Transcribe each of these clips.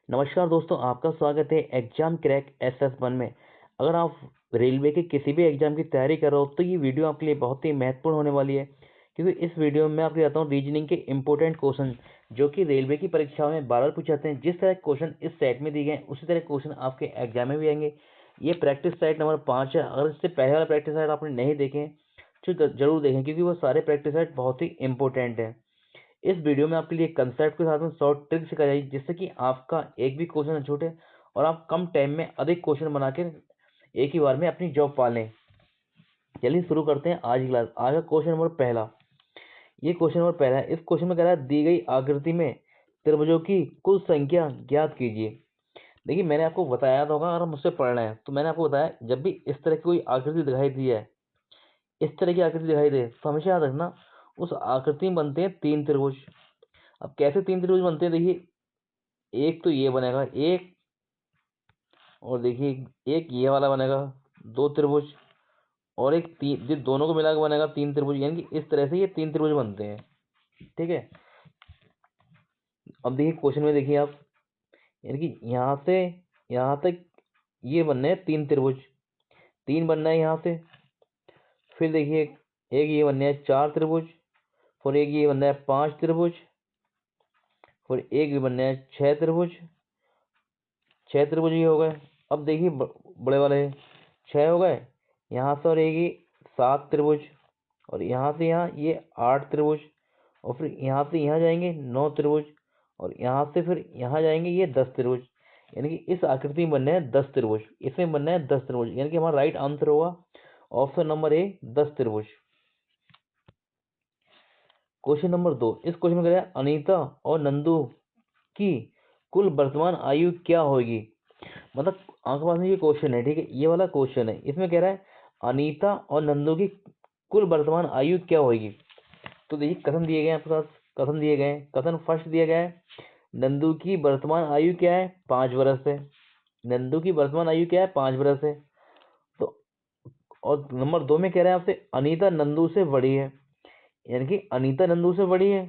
नमस्कार दोस्तों, आपका स्वागत है एग्जाम क्रैक SS1 में। अगर आप रेलवे के किसी भी एग्जाम की तैयारी कर रहे हो तो ये वीडियो आपके लिए बहुत ही महत्वपूर्ण होने वाली है, क्योंकि इस वीडियो में मैं आपको बताता हूँ रीजनिंग के इंपॉर्टेंट क्वेश्चन जो कि रेलवे की परीक्षाओं में बार बार पूछे जाते हैं। जिस तरह क्वेश्चन इस सेट में दिए गए उसी तरह क्वेश्चन आपके एग्जाम में भी आएंगे। ये प्रैक्टिस सेट नंबर 5 है। अगर इससे पहले वाला प्रैक्टिस सेट आपने नहीं देखे तो जरूर देखें, क्योंकि वो सारे प्रैक्टिस सेट बहुत ही इंपॉर्टेंट है। इस वीडियो में आपके लिए कंसेप्ट के साथ में शॉर्ट ट्रिक सिखाई जाएगी, जिससे कि आपका एक भी क्वेश्चन न छूटे और आप कम टाइम में अधिक क्वेश्चन बनाकर एक ही बार में अपनी जॉब पा लें। चलिए शुरू करते हैं आज की क्लास। आज का क्वेश्चन नंबर पहला, ये क्वेश्चन नंबर पहला है। इस क्वेश्चन में कह रहा है दी गई आकृति में त्रिभुजों की कुल संख्या ज्ञात कीजिए। देखिए, मैंने आपको बताया था होगा, अगर मुझसे पढ़ना है तो मैंने आपको बताया जब भी इस तरह की कोई आकृति दिखाई दी है, इस तरह की आकृति दिखाई दे तो हमेशा याद रखना उस आकृति में बनते हैं 3 त्रिभुज। अब कैसे 3 त्रिभुज बनते हैं, देखिए एक तो ये बनेगा एक, और देखिए एक ये वाला बनेगा 2 त्रिभुज, और एक तीन, जो दोनों को मिलाकर बनेगा 3 त्रिभुज। यानी कि इस तरह से ये 3 त्रिभुज बनते हैं। ठीक है, अब देखिए क्वेश्चन में देखिए आप, यानी कि यहाँ से यहाँ तक ये बनने हैं 3 त्रिभुज, 3 बनना है यहाँ से। फिर देखिए एक ये बनने हैं 4 त्रिभुज, फिर एक ये बनना है 5 त्रिभुज, फिर एक ये बनने हैं 6 त्रिभुज। 6 त्रिभुज ये हो गए। अब देखिए बड़े वाले 6 हो गए यहाँ से, और एक ये 7 त्रिभुज, और यहाँ से यहाँ ये 8 त्रिभुज, और फिर यहाँ से यहाँ जाएंगे 9 त्रिभुज, और यहाँ से फिर यहाँ जाएंगे ये 10 त्रिभुज। यानी कि इस आकृति में बनने हैं 10 त्रिभुज, इसमें बनना है 10 त्रिभुज। यानी कि हमारा राइट आंसर होगा ऑप्शन नंबर ए, 10 त्रिभुज। क्वेश्चन नंबर 2, इस क्वेश्चन में कह रहा है अनीता और नंदू की कुल वर्तमान आयु क्या होगी। मतलब आपके पास में ये क्वेश्चन है, ठीक है, ये वाला क्वेश्चन है। इसमें कह रहा है अनीता और नंदू की कुल वर्तमान आयु क्या होगी। तो देखिए कथन दिए गए हैं आपके पास, कथन दिए गए हैं। कथन फर्स्ट दिया गया है नंदू की वर्तमान आयु क्या है, 5 वर्ष है। नंदू की वर्तमान आयु क्या है, 5 वर्ष है। तो और नंबर 2 में कह रहा है आपसे अनीता नंदू से बड़ी है, यानी कि अनीता नंदू से बड़ी है।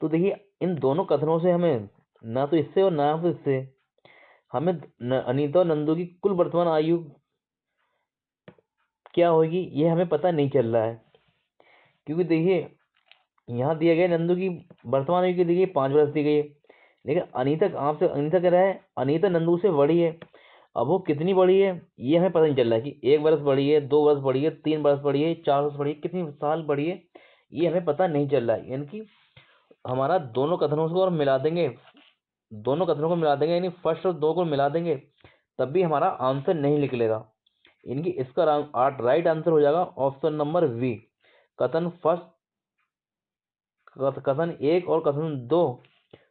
तो देखिए इन दोनों कथनों से हमें ना तो इससे और ना तो इससे हमें अनीता और नंदू की कुल वर्तमान आयु क्या होगी ये हमें पता नहीं चल रहा है। क्योंकि देखिए यहाँ दिया गया नंदू की वर्तमान आयु की दी गई 5 वर्ष दी गई है, लेकिन अनीता आपसे अनीता कह रहा है अनीता नंदू से बड़ी है। अब वो कितनी बड़ी है ये हमें पता नहीं चल रहा है कि 1 वर्ष बड़ी है, 2 वर्ष बड़ी है, 3 वर्ष बड़ी है, 4 वर्ष बड़ी है, कितनी साल बड़ी है ये हमें पता नहीं चल रहा है। यानी कि हमारा दोनों कथनों को और मिला देंगे, दोनों कथनों को मिला देंगे, यानी फर्स्ट और दो को मिला देंगे, तब भी हमारा आंसर नहीं निकलेगा। इनकी इसका राइट आंसर हो जाएगा ऑप्शन नंबर बी, कथन फर्स्ट, कथन 1 और कथन 2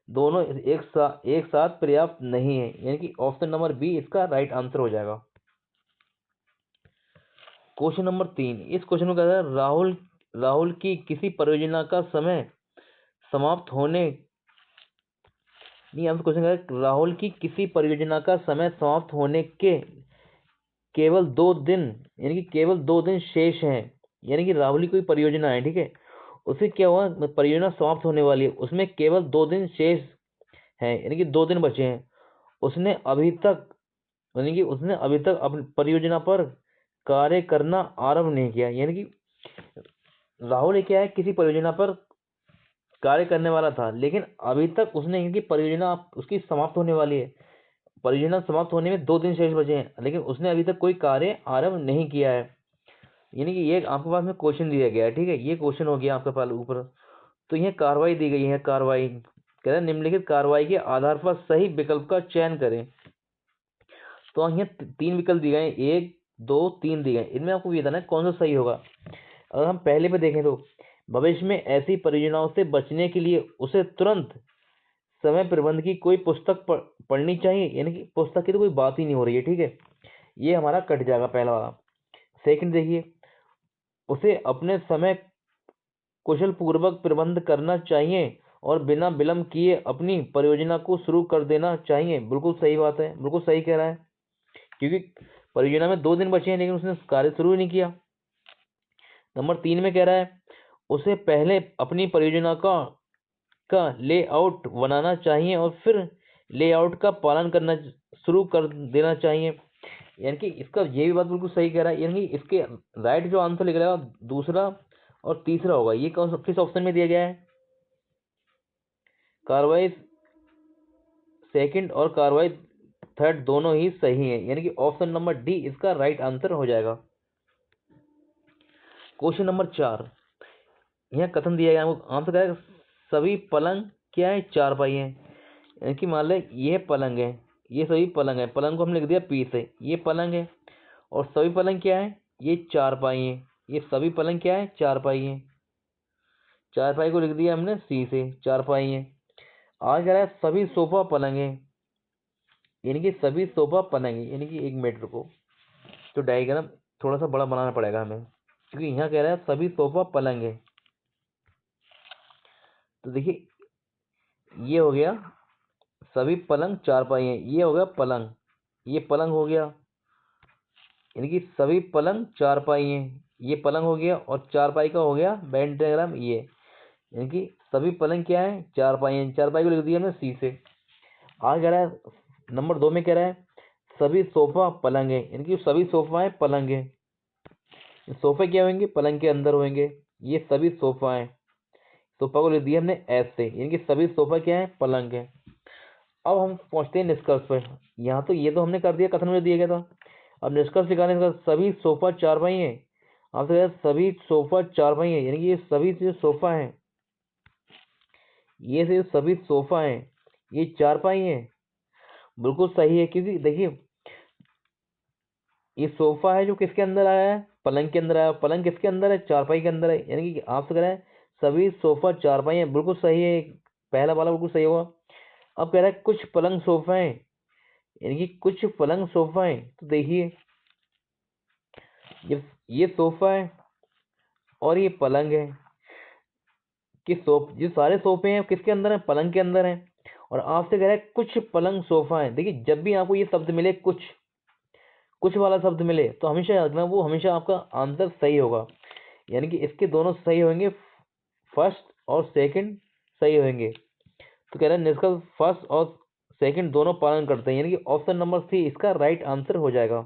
दोनों एक साथ पर्याप्त नहीं है। यानी कि ऑप्शन नंबर बी इसका राइट आंसर हो जाएगा। क्वेश्चन नंबर 3, इस क्वेश्चन में कहता है राहुल की किसी परियोजना का समय समाप्त होने, नहीं हम क्वेश्चन है राहुल की किसी परियोजना का समय समाप्त होने के केवल 2 दिन, यानी कि केवल 2 दिन शेष हैं। यानी कि राहुल की कोई परियोजना है, ठीक है, उसे क्या हुआ, परियोजना समाप्त होने वाली है, उसमें केवल 2 दिन शेष है, यानी कि 2 दिन बचे हैं। उसने अभी तक यानी कि उसने अभी तक अपनी परियोजना पर कार्य करना आरंभ नहीं किया। यानी कि राहुल क्या है, किसी परियोजना पर कार्य करने वाला था, लेकिन अभी तक उसने, क्योंकि परियोजना उसकी समाप्त होने वाली है, परियोजना समाप्त होने में 2 दिन शेष बचे हैं, लेकिन उसने अभी तक कोई कार्य आरंभ नहीं किया है। यानी कि ये आपके पास में क्वेश्चन दिया गया है, ठीक है, ये क्वेश्चन हो गया आपके पास ऊपर। तो यह कार्रवाई दी गई है, कार्रवाई कह रहे हैं निम्नलिखित कार्रवाई के आधार पर सही विकल्प का चयन करें। तो यहाँ 3 विकल्प दिए गए, 1 2 3 दिए गए, इनमें आपको ये बताना है कौन सा सही होगा। अगर हम पहले पे देखें तो भविष्य में ऐसी परियोजनाओं से बचने के लिए उसे तुरंत समय प्रबंध की कोई पुस्तक पढ़नी चाहिए। यानी कि पुस्तक की तो कोई बात ही नहीं हो रही है, ठीक है, ये हमारा कट जाएगा पहला वाला। सेकंड देखिए, उसे अपने समय कुशल पूर्वक प्रबंध करना चाहिए और बिना विलंब किए अपनी परियोजना को शुरू कर देना चाहिए। बिल्कुल सही बात है, बिल्कुल सही कह रहा है, क्योंकि परियोजना में 2 दिन बचे हैं लेकिन उसने कार्य शुरू ही नहीं किया। नंबर 3 में कह रहा है उसे पहले अपनी परियोजना का इसका लेआउट बनाना चाहिए और फिर लेआउट का पालन करना शुरू कर देना चाहिए। यानी कि इसका ये भी बात बिल्कुल सही कह रहा है, यानी कि इसके राइट जो आंसर निकलेगा दूसरा और तीसरा होगा। ये कौन किस ऑप्शन में दिया गया है? कार्रवाई सेकंड और कार्रवाई थर्ड दोनों ही सही है, यानी कि ऑप्शन नंबर डी इसका राइट आंसर हो जाएगा। क्वेश्चन नंबर 4, यह कथन दिया गया आंसर क्या है? सभी पलंग क्या है? चारपाई है। यानी कि मान ले ये पलंग है, ये सभी पलंग है, पलंग को हमने लिख दिया पी से, ये पलंग है और सभी पलंग क्या है? ये चारपाई है। ये सभी पलंग क्या है? चारपाई है। चारपाई को लिख दिया हमने सी से, चारपाई है। आगे कह रहा है सभी सोफा पलंग है, यानी कि सभी सोफा पलंग है। यानी कि 1 मीटर को तो डायग्राम थोड़ा सा बड़ा बनाना पड़ेगा हमें, क्योंकि यहाँ कह रहा है सभी सोफा पलंग है। तो देखिए ये हो गया सभी पलंग चारपाई है, ये हो गया पलंग, ये पलंग हो गया, यानी कि सभी पलंग चारपाई है, ये पलंग हो गया और चारपाई का हो गया वेन डायग्राम ये, यानी कि सभी पलंग क्या है? चारपाई है। चारपाई को लिख दिया हमने सी से। आगे कह रहा है नंबर 2 में कह रहा है सभी सोफा पलंग है, यानी कि सभी सोफा है पलंग है। सोफे क्या होंगे? पलंग के अंदर होंगे। ये सभी सोफा है, सोफा को लिख दिया हमने एस से, यानी कि सभी सोफा क्या है? पलंग है। अब हम पहुंचते हैं निष्कर्ष पर। यहाँ तो ये तो हमने कर दिया, कथन में दिया गया था। अब निष्कर्ष निकालने का सभी सोफा चारपाई है, आपसे सभी सोफा चारपाई है, यानी कि ये सभी जो सोफा है, ये से सभी सोफा है, ये चारपाई है। बिल्कुल सही है, क्योंकि देखिए ये सोफा है जो किसके अंदर आया है? पलंग के अंदर आया। पलंग किसके अंदर है? चारपाई के अंदर है, यानी कि आपसे कह रहा है सभी सोफा चारपाई है, बिल्कुल सही है, पहला वाला बिल्कुल सही होगा। अब कह रहा है कुछ पलंग सोफा है, यानी कि कुछ पलंग सोफा है। तो देखिए ये सोफा है और ये पलंग है, कि जो सारे सोफे हैं किसके अंदर है? पलंग के अंदर है। और आपसे कह रहा है कुछ पलंग सोफा है। देखिए जब भी आपको ये शब्द मिले, कुछ कुछ वाला शब्द मिले, तो हमेशा याद रखना वो हमेशा आपका आंसर सही होगा, यानी कि इसके दोनों सही होंगे, फर्स्ट और सेकंड सही होंगे। तो कह रहा है निष्कर्ष फर्स्ट और सेकंड दोनों पालन करते हैं, यानी कि ऑप्शन नंबर सी इसका राइट आंसर हो जाएगा।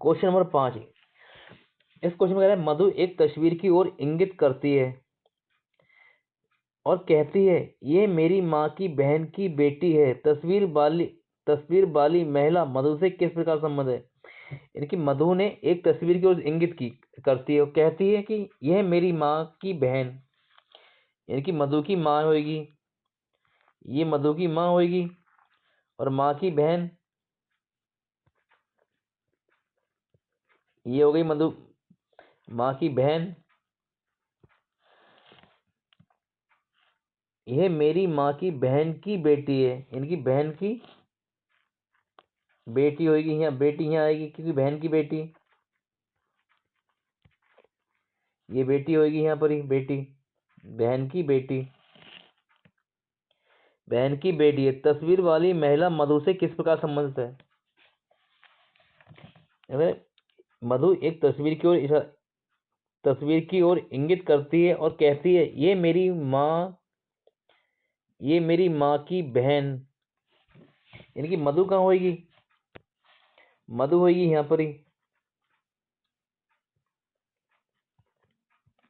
क्वेश्चन नंबर 5, इस क्वेश्चन में कह रहा है मधु एक तस्वीर की ओर इंगित करती है और कहती है ये मेरी माँ की बहन की बेटी है। तस्वीर वाली महिला मधु से किस प्रकार संबंध है? यानी कि मधु ने एक तस्वीर की ओर इंगित की करती है और कहती है कि यह मेरी माँ की बहन, यानी कि मधु की माँ होगी, ये मधु की माँ होगी और माँ की बहन ये हो गई मधु माँ की बहन। यह मेरी माँ की बहन की बेटी है, इनकी बहन की बेटी होगी, यहाँ बेटी यहाँ आएगी क्योंकि बहन की बेटी, ये बेटी होगी यहाँ पर ही, बेटी बहन की बेटी, बहन की बेटी है। तस्वीर वाली महिला मधु से किस प्रकार संबंधित है? अगर मधु एक तस्वीर की ओर इंगित करती है और कहती है ये मेरी माँ की बहन, यानी कि मधु कहाँ होगी? मधु होगी यहाँ पर ही,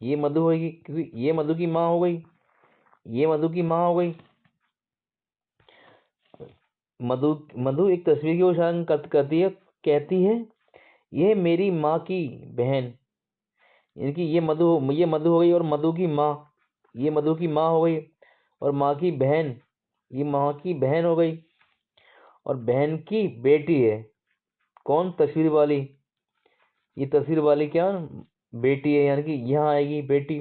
ये मधु होगी क्योंकि ये मधु की माँ हो गई, ये मधु की माँ हो गई। मधु मधु एक तस्वीर की ओर इशारा करती है, कहती है ये मेरी माँ की बहन, यानी कि ये मधु हो गई और मधु की माँ, ये मधु की माँ हो गई और माँ की बहन, ये माँ की बहन हो गई और बहन की बेटी है। कौन? तस्वीर वाली, ये तस्वीर वाली क्या बेटी है, यानी कि यहाँ आएगी बेटी।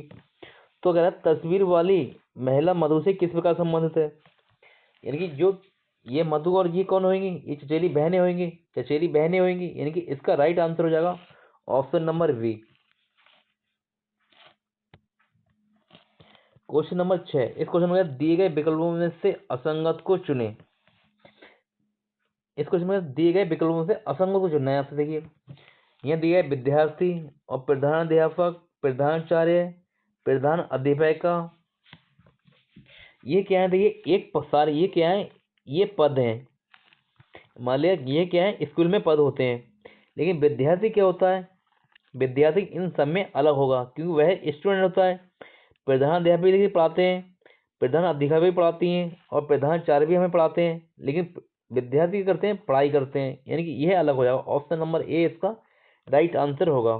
तो कह रहा है तस्वीर वाली महिला मधु से किस प्रकार संबंधित है? यानी कि जो ये मधु और ये कौन होंगी? ये चचेरी बहनें होंगी, चचेरी बहनें होंगी, यानी कि इसका राइट आंसर हो जाएगा option number B. Question number 6, इस क्वेश्चन में दिए गए विकल्पों में से असंगत को चुने। इस क्वेश्चन में दिए गए विकल्पों में से असंगत को चुनना है आपसे। देखिए यहाँ दिया है विद्यार्थी और प्रधान अध्यापक, प्रधानाचार्य, प्रधान अध्यापिका, ये क्या है, देखिए एक सारे ये क्या है, ये पद हैं। मान लिया ये क्या है, स्कूल में पद होते हैं, लेकिन विद्यार्थी क्या होता है, विद्यार्थी इन सब में अलग होगा, क्योंकि वह स्टूडेंट होता है। प्रधानाध्यापक भी पढ़ाते हैं, प्रधान अध्यापिका भी पढ़ाती हैं, और प्रधानाचार्य भी हमें पढ़ाते हैं, लेकिन विद्यार्थी क्या करते हैं, पढ़ाई करते हैं, यानी कि यह अलग हो जाएगा। ऑप्शन नंबर ए इसका राइट आंसर होगा।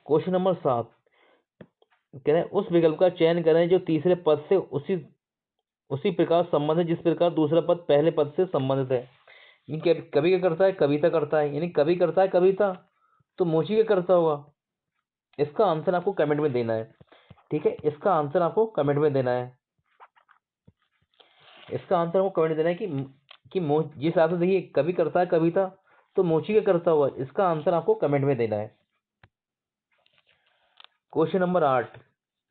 क्वेश्चन नंबर 7 कह रहे हैं उस विकल्प का चयन करें जो तीसरे पद से उसी उसी प्रकार संबंधित जिस प्रकार दूसरा पद पहले पद से संबंधित है। ये कभी क्या करता है, कविता करता है, यानी कभी करता है कविता, तो मोची क्या करता होगा। इसका आंसर आपको कमेंट में देना है, ठीक है, इसका आंसर आपको कमेंट में देना है। इसका आंसर आपको कमेंट में देना है कि जिस हिसाब से देखिए कभी करता है कविता, तो मोची क्या करता हुआ, इसका आंसर आपको कमेंट में देना है। क्वेश्चन नंबर 8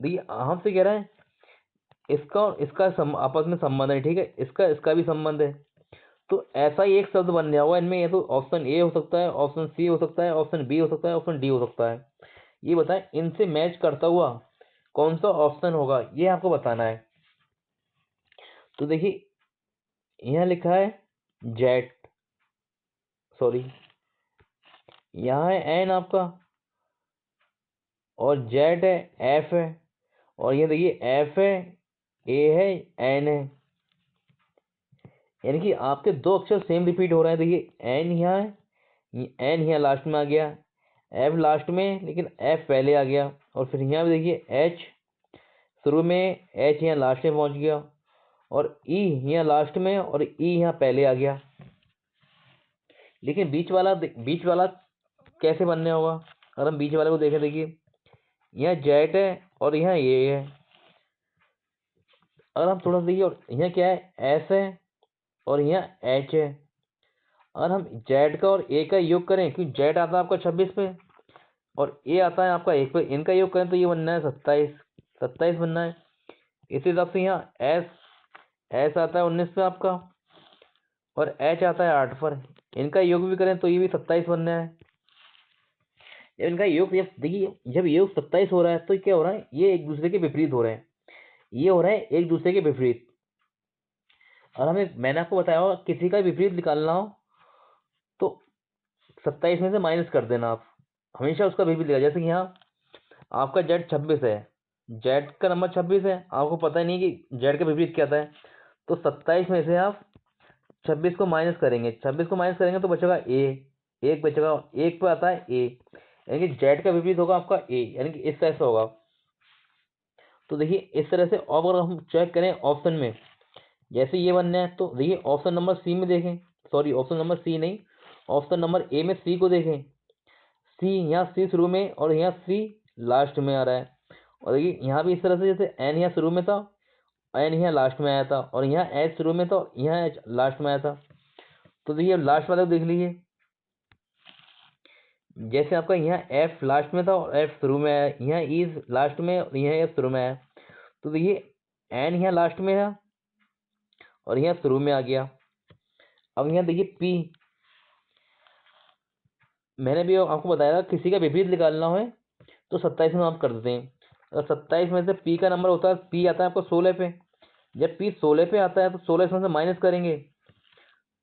देखिए हमसे कह रहा है इसका और इसका आपस में संबंध है, ठीक है, इसका इसका भी संबंध है। तो ऐसा ही एक शब्द बन जाएगा इनमें, या तो ऑप्शन ए हो सकता है, ऑप्शन सी हो सकता है, ऑप्शन बी हो सकता है, ऑप्शन डी हो सकता है। ये बताएं इनसे मैच करता हुआ कौन सा ऑप्शन होगा, ये आपको बताना है। तो देखिए यहाँ लिखा है जेट, सॉरी यहाँ है एन आपका, और जेड है, एफ है, और ये देखिए एफ है, ए है, एन है, यानी कि आपके दो अक्षर सेम रिपीट हो रहे हैं। देखिए एन यहाँ है, एन यहाँ लास्ट में आ गया, एफ लास्ट में, लेकिन एफ पहले आ गया, और फिर यहाँ भी देखिए एच शुरू में, एच यहाँ लास्ट में पहुंच गया, और ई यहाँ लास्ट में, और ई यहाँ पहले आ गया। लेकिन बीच वाला कैसे बनने होगा, अगर हम बीच वाले को देखें, देखिए यहाँ जेड है और यहाँ ये है। अगर हम थोड़ा सा देखिए, और यहाँ क्या है, एस है, और यहाँ एच है। अगर हम जेड का और ए का योग करें, क्योंकि जेड आता है आपका 26 पे और ए आता है आपका 1 पे, इनका योग करें तो ये बनना है 27, 27 बनना है। इसी हिसाब से यहाँ एस एस आता है 19 पे आपका, और एच आता है 8 पर, इनका योग भी करें तो ये भी 27 बनना है। जब इनका योग, जब देखिए जब योग 27 हो रहा है तो क्या हो रहा है, ये एक दूसरे के विपरीत हो रहे हैं, ये हो रहा है एक दूसरे के विपरीत। और मैंने आपको बताया होगा किसी का विपरीत निकालना हो तो 27 में से माइनस कर देना आप, हमेशा उसका विपरीत लिखा। जैसे कि यहाँ आपका जेड 26 है, जेड का नंबर 26 है, आपको पता ही नहीं कि जेड का विपरीत क्या था है, तो 27 में से आप 26 को माइनस करेंगे, 26 को माइनस करेंगे तो बचेगा ए, एक बचेगा, एक पे आता है ए, यानी कि जेड का विपरीत होगा आपका ए, यानी कि इस तरह से होगा। तो देखिए इस तरह से, और अगर हम चेक करें ऑप्शन में, जैसे ये बनना है तो देखिए ऑप्शन नंबर सी में देखें, सॉरी ऑप्शन नंबर सी नहीं, ऑप्शन नंबर ए में सी को देखें। सी यहाँ सी शुरू में और यहाँ सी लास्ट में आ रहा है, और देखिए यहाँ भी इस तरह से, जैसे एन यहाँ शुरू में था, एन यहाँ लास्ट में आया था, और यहाँ एच शुरू में था, यहाँ एच लास्ट में आया था। तो देखिए लास्ट वाले को देख लीजिए, जैसे आपका यहाँ एफ लास्ट में था और एफ शुरू में आया, यहाँ ई लास्ट में और यहाँ एफ शुरू में आया। तो देखिए एन यहाँ लास्ट में है और यहाँ शुरू में आ गया। अब यहाँ देखिए पी, मैंने भी आपको बताया था किसी का विपरीत निकालना है तो 27 में आप कर देते हैं। अगर 27 में से पी का नंबर होता है, पी आता है आपको 16 पे, जब पी 16 पे आता है तो 16 में से माइनस करेंगे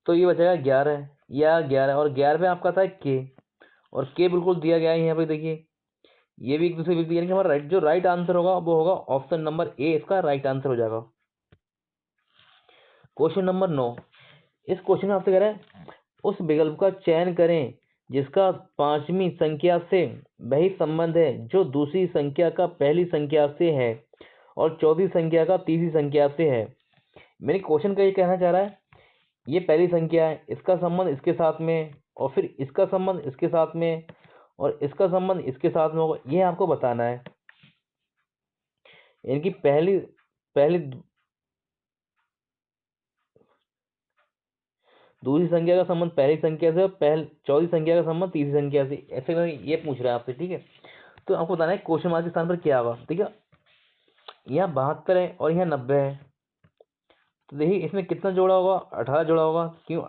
तो ये बचेगा 11, या 11, और 11 पे आपका था के, और के बिल्कुल दिया गया है यहाँ पे देखिए, ये भी एक दूसरे व्यक्ति, यानी कि हमारा जो राइट आंसर होगा वो होगा ऑप्शन नंबर ए, इसका राइट आंसर हो जाएगा। क्वेश्चन नंबर 9, इस क्वेश्चन में आपसे कह रहे हैं उस विकल्प का चयन करें जिसका पांचवी संख्या से वही संबंध है जो दूसरी संख्या का पहली संख्या से है और चौथी संख्या का तीसरी संख्या से है। मेरे क्वेश्चन का ये कहना चाह रहा है, ये पहली संख्या है, इसका संबंध इसके साथ में, और फिर इसका संबंध इसके साथ में, और इसका संबंध इसके साथ में होगा, ये आपको बताना है। इनकी पहली पहली दूसरी संख्या का संबंध पहली संख्या से, और चौथी संख्या का संबंध तीसरी संख्या से, ऐसे करके ये पूछ रहा है आपसे, ठीक है। तो आपको बताना है क्वेश्चन मार्क के स्थान पर क्या होगा, ठीक है। यहाँ 72 है और यहाँ 90 है, तो देखिए इसमें कितना जोड़ा होगा, 18 जोड़ा होगा, क्यों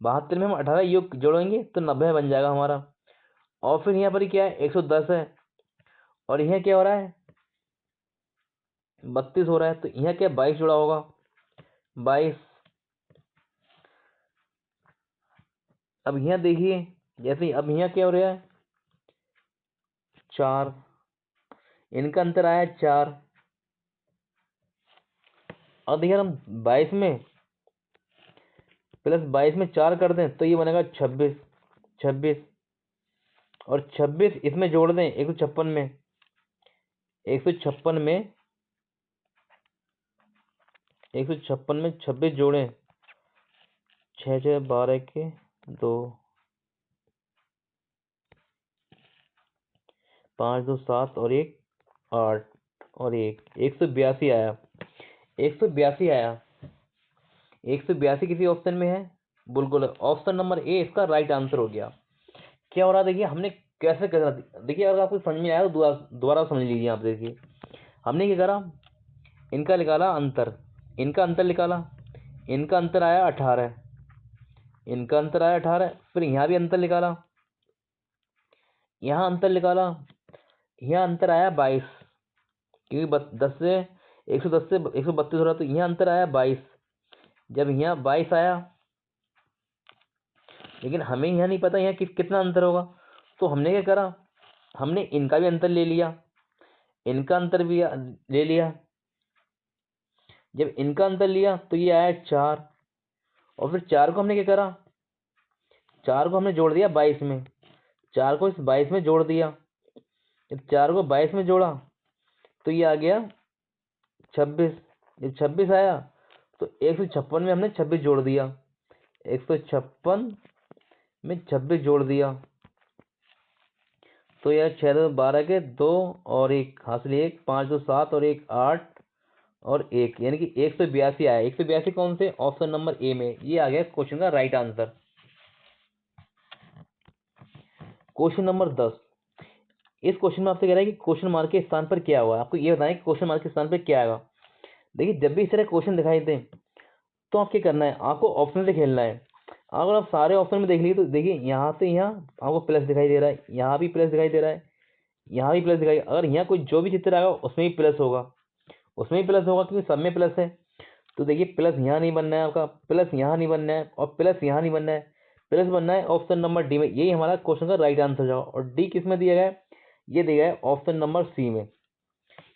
72 में हम 18 योग जोड़ेंगे तो 90 बन जाएगा हमारा। और फिर यहाँ पर क्या है, 110 है, और यहाँ क्या हो रहा है, 32 हो रहा है, तो यहाँ क्या 22 जुड़ा होगा, 22। अब यहाँ देखिए, जैसे अब यहाँ क्या हो रहा है, 4, इनका अंतर आया 4। और देखिए हम 22 में प्लस 22 में 4 कर दें तो ये बनेगा 26, 26। और 26 इसमें जोड़ दें 156 में, 156 में 156 में 26 जोड़ें, 6 6 12 के 2, 5 2 7 और 1 8 और 1, 182 आया, 182 आया। 182 किसी ऑप्शन में है, बिल्कुल ऑप्शन नंबर ए इसका राइट आंसर हो गया। क्या हो रहा है देखिए, हमने कैसे करा, देखिए अगर आपको समझ में आया तो दोबारा समझ लीजिए। आप देखिए हमने क्या करा, इनका निकाला अंतर, इनका अंतर निकाला, इनका अंतर आया 18, इनका अंतर आया 18। फिर यहाँ भी अंतर निकाला, यहाँ अंतर निकाला, यहाँ अंतर आया 22, क्योंकि 10 से 110 से 132 हो रहा, तो यहाँ अंतर आया 22। जब यहाँ 22 आया, लेकिन हमें यहाँ नहीं पता यहाँ कितना अंतर होगा, तो हमने क्या करा, हमने इनका भी अंतर ले लिया, इनका अंतर भी ले लिया। जब इनका अंतर लिया तो ये आया 4, और फिर 4 को हमने क्या करा, 4 को हमने जोड़ दिया 22 में, 4 को इस 22 में जोड़ दिया। जब 4 को 22 में जोड़ा तो ये आ गया 26। जब 26 आया तो 156 में हमने 26 जोड़ दिया, 156 में 26 जोड़ दिया, तो यह 6 2 12 के 2 और 1 हासिल 1, 5 2 7 और 1 8 और 1, यानी कि 182 आया। 182 कौन से, ऑप्शन नंबर ए में। ये आ गया क्वेश्चन का राइट आंसर। क्वेश्चन नंबर 10, इस क्वेश्चन में आपसे कह रहा है कि क्वेश्चन मार्क के स्थान पर क्या हुआ, आपको ये बताएं कि क्वेश्चन मार्क के स्थान पर क्या आएगा। देखिए जब भी इस तरह क्वेश्चन दिखाई दे तो आप क्या करना है, आपको ऑप्शन से खेलना है। अगर आप सारे ऑप्शन में देख लीजिए तो देखिए यहाँ से यहाँ आपको प्लस दिखाई दे रहा है, यहाँ भी प्लस दिखाई दे रहा है, यहाँ भी प्लस दिखाई, अगर यहाँ कोई जो भी चित्र आएगा उसमें भी प्लस होगा, उसमें भी प्लस होगा, क्योंकि सब में प्लस है। तो देखिए प्लस यहाँ नहीं बनना है आपका, प्लस यहाँ नहीं बनना है, और प्लस यहाँ नहीं बनना है, प्लस बनना है ऑप्शन नंबर डी में। यही हमारा क्वेश्चन का राइट आंसर जाओ। और डी किस में दिया गया है, ये दिया गया है ऑप्शन नंबर सी में,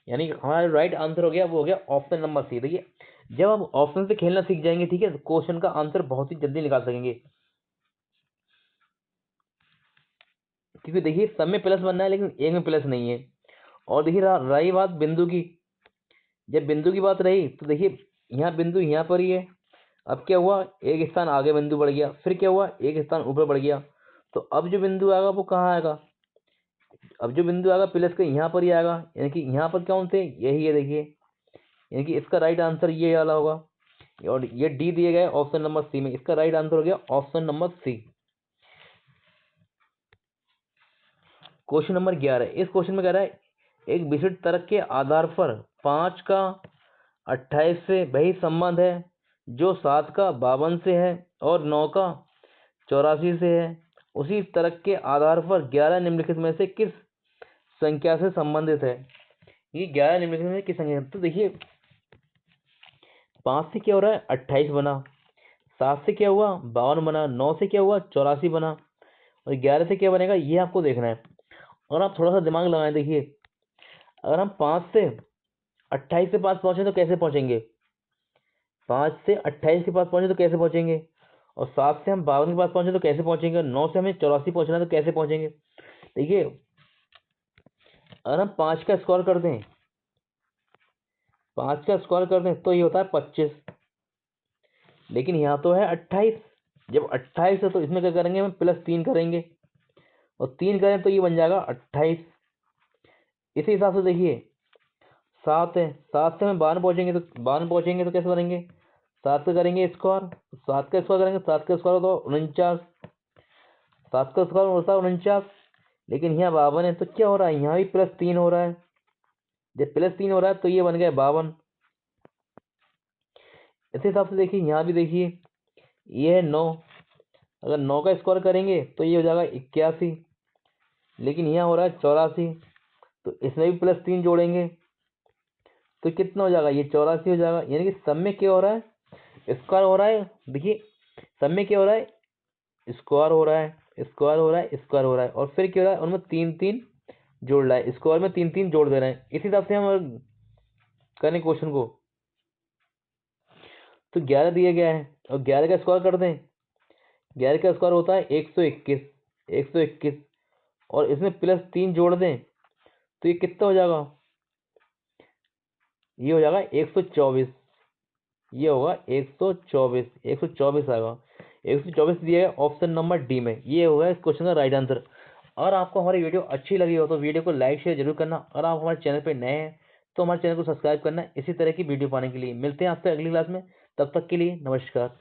यानी हमारा राइट आंसर हो गया, वो हो गया ऑप्शन नंबर सी। देखिए जब हम ऑप्शन से खेलना सीख जाएंगे, ठीक है, तो क्वेश्चन का आंसर बहुत ही जल्दी निकाल सकेंगे। क्योंकि देखिए सब में प्लस बनना है लेकिन एक में प्लस नहीं है। और देखिए रही बात बिंदु की, जब बिंदु की बात रही तो देखिए यहाँ बिंदु यहाँ पर ही है। अब क्या हुआ, एक स्थान आगे बिंदु बढ़ गया, फिर क्या हुआ, एक स्थान ऊपर बढ़ गया। तो अब जो बिंदु आएगा वो कहाँ आएगा, अब जो बिंदु आएगा प्लस का यहाँ पर ही आएगा, यानी कि यहाँ पर कौन थे, यही है देखिए, यानी कि इसका राइट आंसर ये वाला होगा। और ये डी दिए गए ऑप्शन नंबर सी में, इसका राइट आंसर हो गया option number C. Question number 11, इस क्वेश्चन में कह रहा है एक विशिष्ट तर्क के आधार पर 5 का 28 से वही संबंध है जो 7 का 52 से है और 9 का 84 से है। उसी तर्क के आधार पर 11 निम्नलिखित में से किस संख्या से संबंधित है। ये 11 निम्नलिखित में किस संख्या, तो देखिए 5 से क्या हो रहा है 28 बना, 7 से क्या हुआ 52 बना, 9 से क्या हुआ 84 बना, और 11 से क्या बनेगा ये आपको देखना है। और आप थोड़ा सा दिमाग लगाएं, देखिए अगर हम 5 से 28 के पास पहुंचे तो कैसे पहुंचेंगे, 5 से 28 के पास पहुंचे तो कैसे पहुंचेंगे, और 7 से हम 52 के पास पहुंचे तो कैसे पहुंचेंगे, 9 से हमें 84 पहुंचना है तो कैसे पहुंचेंगे। देखिए अगर हम 5 का स्क्वायर कर दें, 5 का स्क्वायर कर दें तो ये होता है 25, लेकिन यहाँ तो है 28। जब 28 है तो इसमें क्या करेंगे, हम प्लस 3 करेंगे, और 3 करें तो ये बन जाएगा 28। इसी हिसाब से देखिए 7 है, 7 से हम 52 पहुंचेंगे तो कैसे बनेंगे, 7 का करेंगे स्क्वायर, 7 का स्क्वायर करेंगे, 7 का स्क्वायर तो 49, 7 का स्क्वायर होता है 49, लेकिन यहाँ 52 है तो क्या हो रहा है, यहाँ भी प्लस 3 हो रहा है। जब प्लस 3 हो रहा है तो ये बन गया 52। इसी हिसाब से देखिए यहाँ भी देखिए ये है 9, अगर 9 का स्क्वायर करेंगे तो ये हो जाएगा 81, लेकिन यहाँ हो रहा है 84, तो इसमें भी प्लस 3 जोड़ेंगे तो कितना हो जाएगा, ये 84 हो जाएगा। यानी कि सब में क्या हो रहा है, स्क्वायर हो रहा है। देखिए सब में क्या हो रहा है, स्क्वायर हो रहा है, स्क्वायर हो रहा है, स्क्वायर हो रहा है, और फिर क्या हो रहा है, उनमें 3 3 जोड़ रहा है, स्क्वायर में 3 3 जोड़ दे रहे हैं। इसी हिसाब से हम करें क्वेश्चन को। तो 11 दिया गया है और 11 का स्क्वायर कर दें। 11 का स्क्वायर होता है 121, 121, और इसमें +3 जोड़ दें तो ये कितना हो जाएगा, ये हो जाएगा 124। ये होगा 124, 124 आएगा। 124 दिया है ऑप्शन नंबर डी में। ये होगा इस क्वेश्चन का राइट आंसर। अगर आपको हमारी वीडियो अच्छी लगी हो तो वीडियो को लाइक शेयर जरूर करना, और आप हमारे चैनल पे नए हैं तो हमारे चैनल को सब्सक्राइब करना इसी तरह की वीडियो पाने के लिए। मिलते हैं आपसे अगली क्लास में, तब तक के लिए नमस्कार।